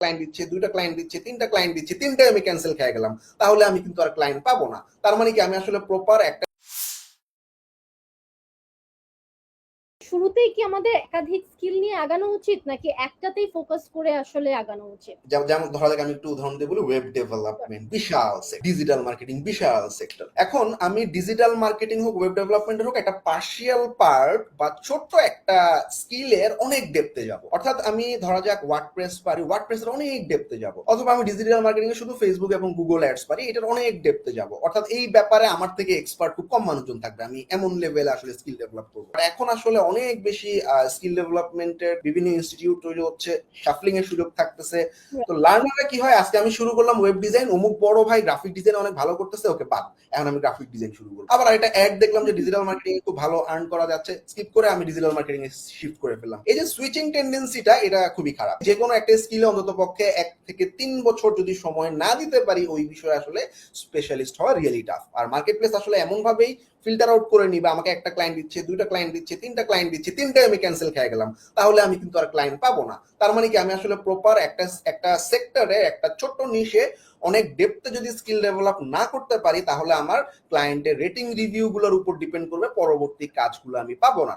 Client দিচ্ছে, 2টা client দিচ্ছে, 3টা ক্লায়েন্ট দিচ্ছে, 3টাই আমি ক্যান্সেল খেয়ে গেলাম, তাহলে আমি কিন্তু আর ক্লায়েন্ট পাবো না। তার মানে কি আমি আসলে প্রপার একটা শুরুতেই কি আমাদের একাধিক স্কিল নিয়ে আগানো উচিত নাকি একটাতেই ফোকাস করে আসলে আগানো উচিত? যেমন ধরা যাক আমি একটু উদাহরণ দিয়ে বলি, ওয়েব ডেভেলপমেন্ট বিশাল, ডিজিটাল মার্কেটিং বিশাল সেক্টর। এখন আমি ডিজিটাল মার্কেটিং হোক, ওয়েব ডেভেলপমেন্টের হোক, একটা পার্শিয়াল পার্ট বা ছোট্ট একটা স্কিলের অনেক ডেপথে যাব। অর্থাৎ আমি ধরা যাক ওয়ার্ডপ্রেস পারি, ওয়ার্ডপ্রেসের অনেক ডেপথে যাব। অথবা আমি ডিজিটাল মার্কেটিং এ শুধু ফেসবুক এবং গুগল অ্যাডস পারি, এটার অনেক ডেপথে যাব। অর্থাৎ এই ব্যাপারে আমার থেকে এক্সপার্ট খুব কম মানুষজন থাকবে, আমি এমন লেভেলে আসলে স্কিল ডেভেলপ করবো। এখন আসলে অনেক বেশি স্কিল ডেভেলপমেন্টের বিভিন্ন ইনস্টিটিউট তৈরি হচ্ছে, শাফলিং এর সুযোগ থাকতেছে। তো লার্নাররা কি হয়, আজকে আমি শুরু করলাম ওয়েব ডিজাইন, অমুক বড় ভাই গ্রাফিক ডিজাইন অনেক ভালো করতেছে, ওকে বাদ, এখন আমি গ্রাফিক ডিজাইন শুরু করবো। আবার একটা অ্যাড দেখলাম যে ডিজিটাল মার্কেটিং এ খুব ভালো আর্ন করা যাচ্ছে, স্কিপ করে আমি ডিজিটাল মার্কেটিং এ শিফট করে ফেললাম। এই যে সুইচিং টেন্ডেন্সিটা, এটা খুবই খারাপ। যে কোনো একটা স্কিলে অন্তত পক্ষে 1 থেকে 3 বছর যদি সময় না দিতে পারি, ওই বিষয়ে আসলে স্পেশালিস্ট হওয়া রিয়েলি টাফ। আর মার্কেট প্লেস আসলে এমন ভাবেই ফিল্টার আউট করে নিবে, আমাকে একটা ক্লায়েন্ট দিচ্ছে, 2টা ক্লায়েন্ট দিচ্ছে, 3টা ক্লায়েন্ট দিচ্ছে, 3টাই আমি ক্যান্সেল খেয়ে গেলাম, তাহলে আমি কিন্তু আর ক্লায়েন্ট পাবো না। তার মানে কি আমি আসলে প্রপার একটা সেক্টরে, একটা ছোট্ট নিশে অনেক ডেপথে যদি স্কিল ডেভেলপ না করতে পারি, তাহলে আমার ক্লায়েন্টের রেটিং রিভিউ গুলোর উপর ডিপেন্ড করবে পরবর্তী কাজগুলো আমি পাবো না।